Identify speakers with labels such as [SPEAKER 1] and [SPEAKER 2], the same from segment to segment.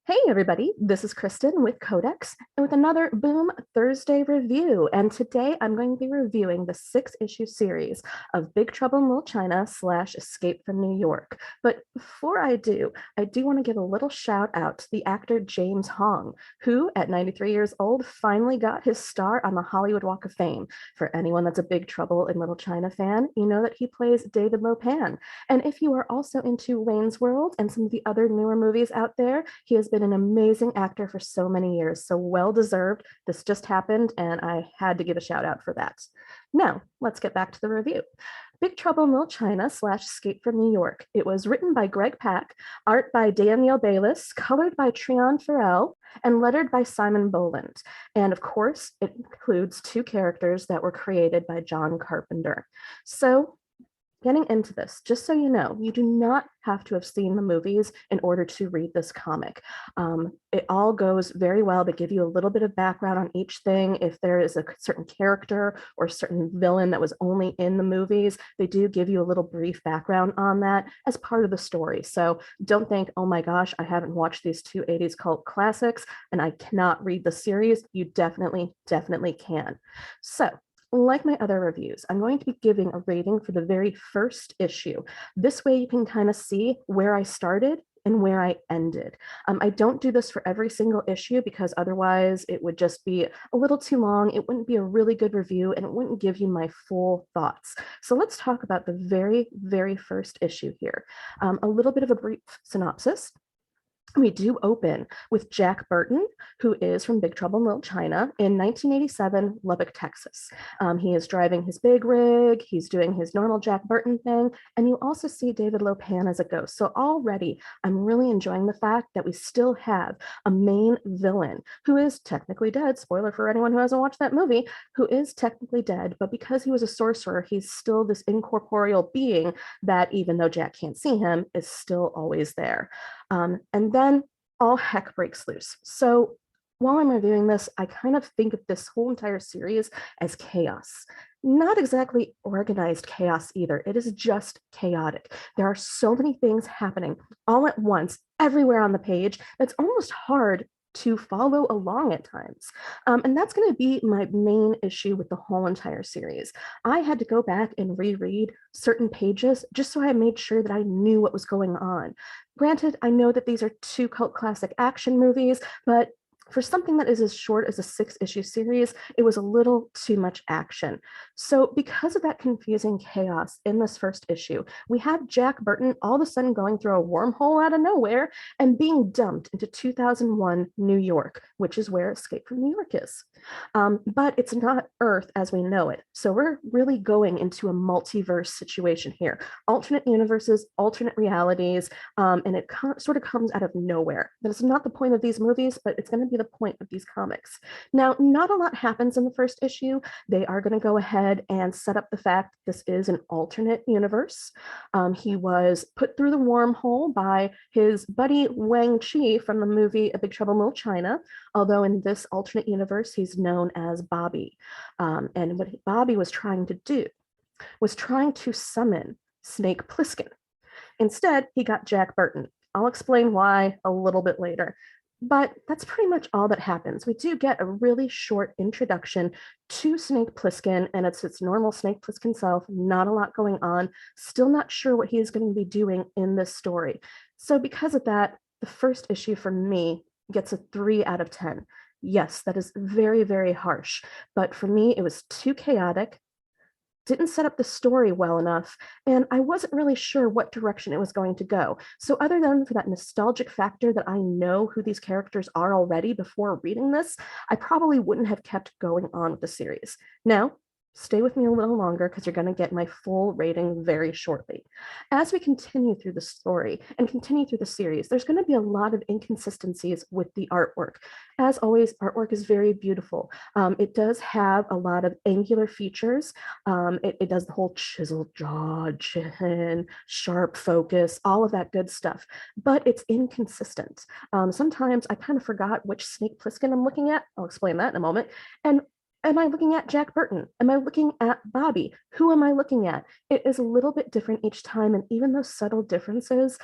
[SPEAKER 1] Hey everybody, this is Kristen with Codex and with another Boom Thursday review. And today I'm going to be reviewing the 6-issue series of Big Trouble in Little China / Escape from New York. But before I do want to give a little shout out to the actor James Hong, who at 93 years old finally got his star on the Hollywood Walk of Fame. For anyone that's a Big Trouble in Little China fan, you know that he plays David Lopan. And if you are also into Wayne's World and some of the other newer movies out there, he has been an amazing actor for so many years, so well deserved. This just happened, and I had to give a shout out for that. Now, let's get back to the review. Big Trouble in Little China / Escape from New York. It was written by Greg Pak, art by Danielle Bayliss, colored by Trion Farrell, and lettered by Simon Boland. And of course, it includes 2 characters that were created by John Carpenter. So getting into this, just so you know, you do not have to have seen the movies in order to read this comic. It all goes very well. They give you a little bit of background on each thing. If there is a certain character or certain villain that was only in the movies, they do give you a little brief background on that as part of the story. So don't think, oh my gosh, I haven't watched these 2 80s cult classics and I cannot read the series. You definitely can. So like my other reviews, I'm going to be giving a rating for the very first issue. This way you can kind of see where I started and where I ended. I don't do this for every single issue because otherwise it would just be a little too long. It wouldn't be a really good review and it wouldn't give you my full thoughts. So let's talk about the very first issue here. A little bit of a brief synopsis. We do open with Jack Burton, who is from Big Trouble in Little China in 1987, Lubbock, Texas. He is driving his big rig, he's doing his normal Jack Burton thing, and you also see David Lopan as a ghost. So already, I'm really enjoying the fact that we still have a main villain who is technically dead. Spoiler for anyone who hasn't watched that movie, who is technically dead, but because he was a sorcerer, he's still this incorporeal being that, even though Jack can't see him, is still always there. And then all heck breaks loose. So while I'm reviewing this, I kind of think of this whole entire series as chaos. Not exactly organized chaos either. It is just chaotic. There are so many things happening all at once, everywhere on the page, that's almost hard to follow along at times. And that's going to be my main issue with the whole entire series. I had to go back and reread certain pages just so I made sure that I knew what was going on. Granted, I know that these are 2 cult classic action movies, but for something that is as short as a 6-issue series, it was a little too much action. So because of that confusing chaos in this first issue, we have Jack Burton all of a sudden going through a wormhole out of nowhere and being dumped into 2001 New York, which is where Escape from New York is. But it's not Earth as we know it. So we're really going into a multiverse situation here. Alternate universes, alternate realities, and it sort of comes out of nowhere. That is not the point of these movies, but it's going to be the point of these comics. Now, not a lot happens in the first issue. They are going to go ahead and set up the fact that this is an alternate universe. He was put through the wormhole by his buddy Wang Chi from the movie A Big Trouble in Little China, although in this alternate universe, he's known as Bobby. And what Bobby was trying to do was trying to summon Snake Plissken. Instead, he got Jack Burton. I'll explain why a little bit later. But that's pretty much all that happens. We do get a really short introduction to Snake Plissken, and it's its normal Snake Plissken self, not a lot going on, still not sure what he is going to be doing in this story. So because of that, the first issue for me gets a 3 out of 10. Yes, that is very harsh, but for me, it was too chaotic, didn't set up the story well enough, and I wasn't really sure what direction it was going to go. So other than for that nostalgic factor that I know who these characters are already before reading this, I probably wouldn't have kept going on with the series. Now, stay with me a little longer because you're going to get my full rating very shortly. As we continue through the story and continue through the series, there's going to be a lot of inconsistencies with the artwork. As always, artwork is very beautiful. It does have a lot of angular features. It does the whole chiseled jaw, chin, sharp focus, all of that good stuff, but it's inconsistent. Sometimes I kind of forgot which Snake Plissken I'm looking at. I'll explain that in a moment. And Am I looking at Jack Burton? Am I looking at Bobby? Who am I looking at? It is a little bit different each time, and even those subtle differences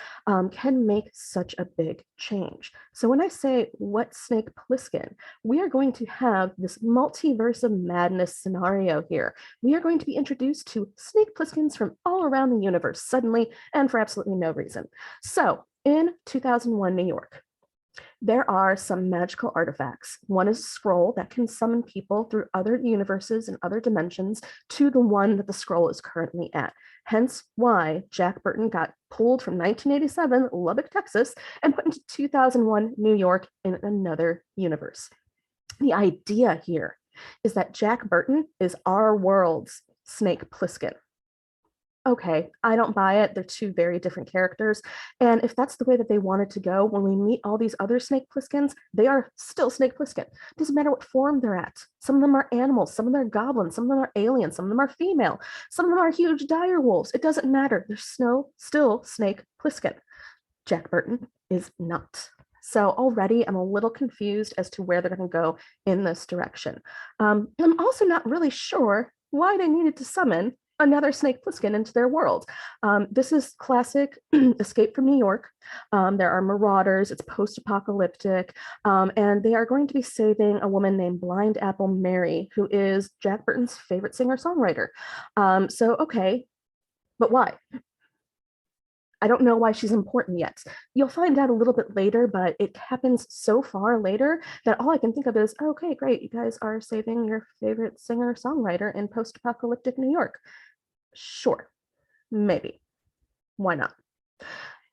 [SPEAKER 1] can make such a big change. So when I say what Snake Plissken, we are going to have this multiverse of madness scenario here. We are going to be introduced to Snake Plisskens from all around the universe suddenly and for absolutely no reason. So in 2001 New York, there are some magical artifacts. One is a scroll that can summon people through other universes and other dimensions to the one that the scroll is currently at. Hence why Jack Burton got pulled from 1987 Lubbock, Texas, and put into 2001 New York in another universe. The idea here is that Jack Burton is our world's Snake Plissken. Okay, I don't buy it. They're two very different characters. And if that's the way that they wanted to go, when we meet all these other Snake Plisskens, they are still Snake Plissken. Doesn't matter what form they're at. Some of them are animals, some of them are goblins, some of them are aliens, some of them are female, some of them are huge dire wolves. It doesn't matter. They're still Snake Plissken. Jack Burton is not. So already I'm a little confused as to where they're going to go in this direction. I'm also not really sure why they needed to summon another Snake Plissken into their world. This is classic Escape from New York. There are marauders, it's post-apocalyptic, and they are going to be saving a woman named Blind Apple Mary, who is Jack Burton's favorite singer-songwriter. So, okay, but why? I don't know why she's important yet. You'll find out a little bit later, but it happens so far later that all I can think of is, okay, great, you guys are saving your favorite singer-songwriter in post-apocalyptic New York. Sure, maybe. Why not?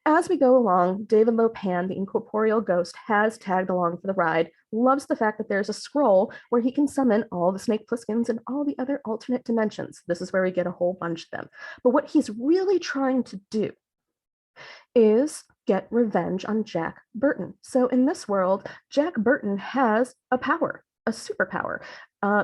[SPEAKER 1] As we go along, David Lopan, the incorporeal ghost, has tagged along for the ride, loves the fact that there's a scroll where he can summon all the Snake Plisskens and all the other alternate dimensions. This is where we get a whole bunch of them. But what he's really trying to do is get revenge on Jack Burton. So in this world, Jack Burton has a power, a superpower,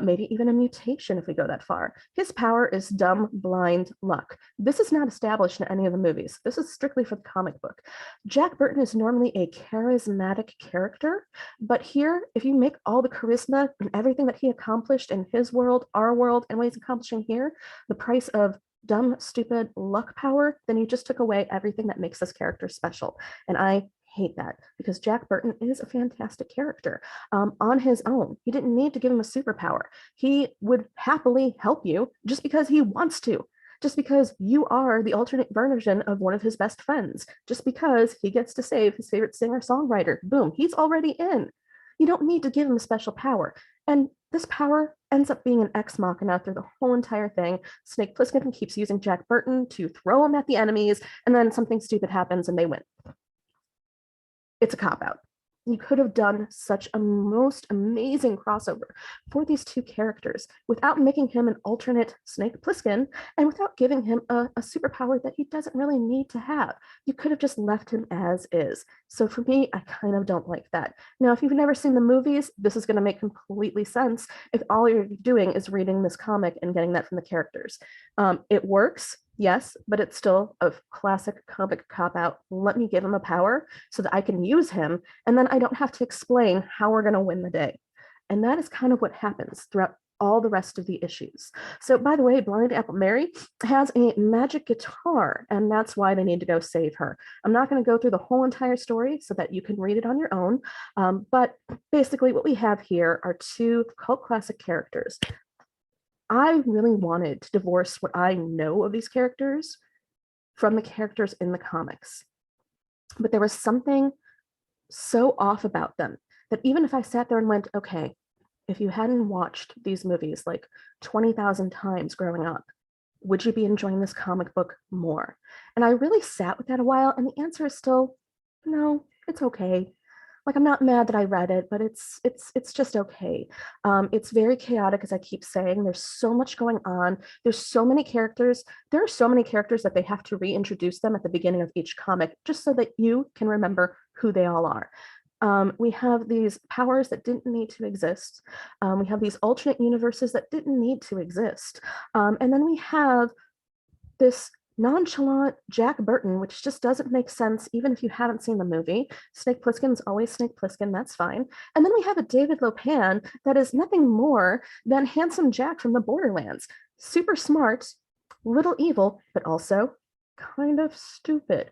[SPEAKER 1] maybe even a mutation if we go that far. His power is dumb, blind luck. This is not established in any of the movies. This is strictly for the comic book. Jack Burton is normally a charismatic character, but here, if you make all the charisma and everything that he accomplished in his world, our world, and what he's accomplishing here, the price of dumb, stupid luck power, then you just took away everything that makes this character special. And I hate that because Jack Burton is a fantastic character on his own. You didn't need to give him a superpower. He would happily help you just because he wants to, just because you are the alternate version of one of his best friends, just because he gets to save his favorite singer-songwriter. Boom, he's already in. You don't need to give him a special power. And this power ends up being an ex machina through the whole entire thing. Snake Plissken keeps using Jack Burton to throw him at the enemies, and then something stupid happens and they win. It's a cop-out. You could have done such a most amazing crossover for these two characters without making him an alternate Snake Plissken and without giving him a superpower that he doesn't really need to have. You could have just left him as is. So for me, I kind of don't like that. Now, if you've never seen the movies, this is going to make completely sense if all you're doing is reading this comic and getting that from the characters. It works. Yes, but it's still a classic comic cop-out. Let me give him a power so that I can use him, and then I don't have to explain how we're going to win the day. And that is kind of what happens throughout all the rest of the issues. So, by the way, Blind Apple Mary has a magic guitar, and that's why they need to go save her. I'm not going to go through the whole entire story so that you can read it on your own, but basically what we have here are two cult classic characters. I really wanted to divorce what I know of these characters from the characters in the comics. But there was something so off about them that even if I sat there and went, okay, if you hadn't watched these movies like 20,000 times growing up, would you be enjoying this comic book more? And I really sat with that a while, and the answer is still, no, it's okay. Like, I'm not mad that I read it, but it's just okay. It's very chaotic, as I keep saying. There's so much going on. There's so many characters. There are so many characters that they have to reintroduce them at the beginning of each comic, just so that you can remember who they all are. We have these powers that didn't need to exist. We have these alternate universes that didn't need to exist. And then we have this nonchalant Jack Burton, which just doesn't make sense even if you haven't seen the movie. Snake Plissken's always Snake Plissken, that's fine. And then we have a David Lopan that is nothing more than handsome Jack from the Borderlands. Super smart, little evil, but also kind of stupid.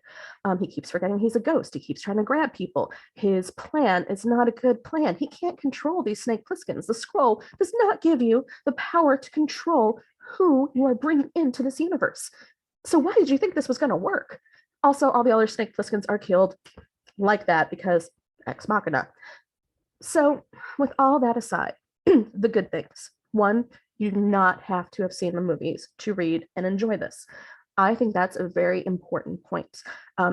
[SPEAKER 1] He keeps forgetting he's a ghost. He keeps trying to grab people. His plan is not a good plan. He can't control these Snake Plisskens. The scroll does not give you the power to control who you are bringing into this universe. So why did you think this was going to work? Also, all the other Snake Plisskens are killed like that because Ex Machina. So with all that aside, the good things. One, you do not have to have seen the movies to read and enjoy this. I think that's a very important point.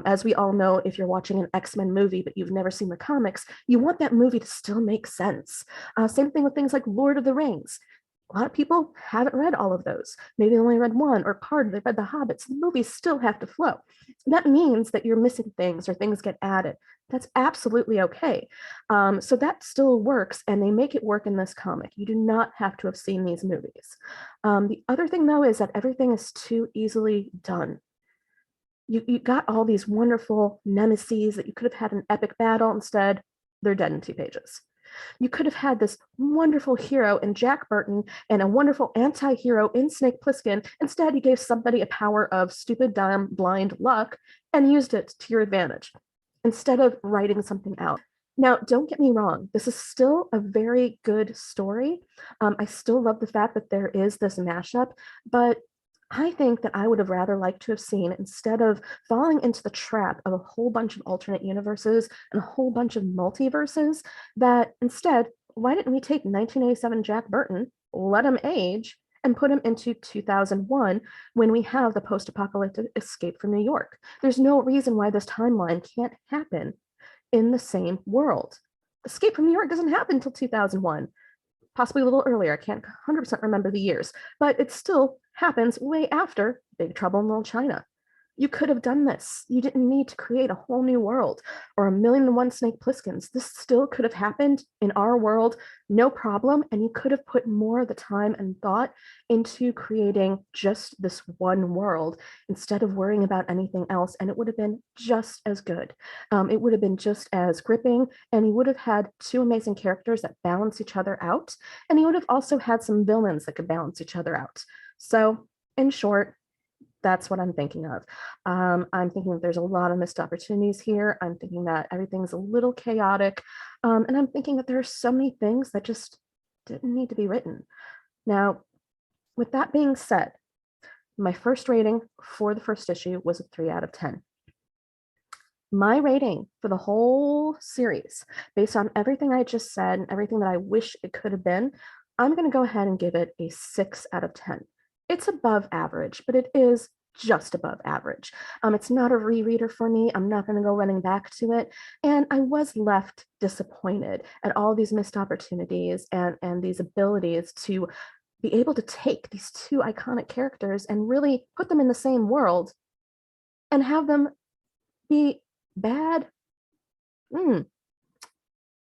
[SPEAKER 1] As we all know, if you're watching an X-Men movie, but you've never seen the comics, you want that movie to still make sense. Same thing with things like Lord of the Rings. A lot of people haven't read all of those. Maybe they only read one or part, they read The Hobbits. The movies still have to flow. That means that you're missing things or things get added. That's absolutely okay. So that still works, and they make it work in this comic. You do not have to have seen these movies. The other thing, though, is that everything is too easily done. You got all these wonderful nemesis that you could have had an epic battle. Instead, they're dead in 2 pages. You could have had this wonderful hero in Jack Burton and a wonderful anti-hero in Snake Plissken. Instead, you gave somebody a power of stupid, dumb, blind luck and used it to your advantage instead of writing something out. Now, don't get me wrong, this is still a very good story. I still love the fact that there is this mashup, but I think that I would have rather liked to have seen, instead of falling into the trap of a whole bunch of alternate universes and a whole bunch of multiverses, that instead, why didn't we take 1987 Jack Burton, let him age, and put him into 2001 when we have the post-apocalyptic Escape from New York? There's no reason why this timeline can't happen in the same world. Escape from New York doesn't happen until 2001. Possibly a little earlier. I can't 100% remember the years, but it still happens way after Big Trouble in Little China. You could have done this. You didn't need to create a whole new world or 1,000,001 Snake Plisskens. This still could have happened in our world, no problem. And you could have put more of the time and thought into creating just this one world instead of worrying about anything else. And it would have been just as good. It would have been just as gripping. And you would have had 2 amazing characters that balance each other out. And you would have also had some villains that could balance each other out. So in short, that's what I'm thinking of. I'm thinking that there's a lot of missed opportunities here. I'm thinking that everything's a little chaotic. And I'm thinking that there are so many things that just didn't need to be written. Now, with that being said, my first rating for the first issue was a 3 out of 10. My rating for the whole series, based on everything I just said and everything that I wish it could have been, I'm going to go ahead and give it a 6 out of 10. It's above average, but it is just above average. It's not a rereader for me. I'm not going to go running back to it. And I was left disappointed at all these missed opportunities and these abilities to be able to take these 2 iconic characters and really put them in the same world and have them be bad. Don't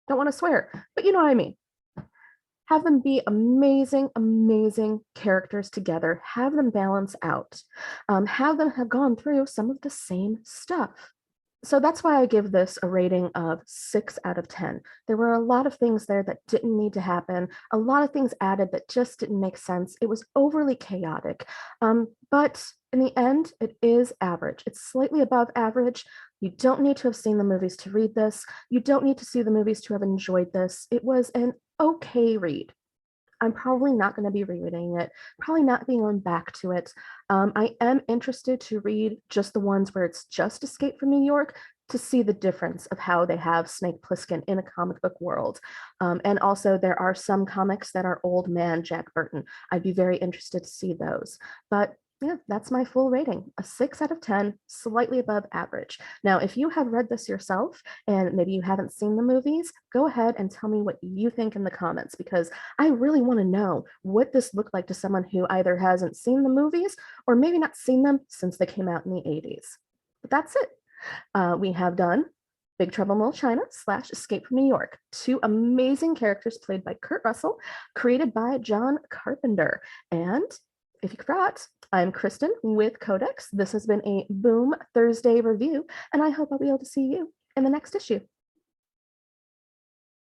[SPEAKER 1] want to swear, but you know what I mean. Have them be amazing, amazing characters together, have them balance out, have them have gone through some of the same stuff. So that's why I give this a rating of 6 out of 10. There were a lot of things there that didn't need to happen, a lot of things added that just didn't make sense. It was overly chaotic, but in the end, it is average. It's slightly above average. You don't need to have seen the movies to read this. You don't need to see the movies to have enjoyed this. It was an okay read. I'm probably not going to be rereading it, probably not being going back to it. I am interested to read just the ones where it's just Escape from New York to see the difference of how they have Snake Plissken in a comic book world. And also there are some comics that are old man Jack Burton. I'd be very interested to see those. But yeah, that's my full rating, a 6 out of 10, slightly above average. Now, if you have read this yourself and maybe you haven't seen the movies, go ahead and tell me what you think in the comments, because I really want to know what this looked like to someone who either hasn't seen the movies or maybe not seen them since they came out in the 80s. But that's it. We have done Big Trouble in Little China / Escape from New York. 2 amazing characters played by Kurt Russell, created by John Carpenter. And If you forgot, I'm Kristen with Codex. This has been a Boom Thursday review, and I hope I'll be able to see you in the next issue.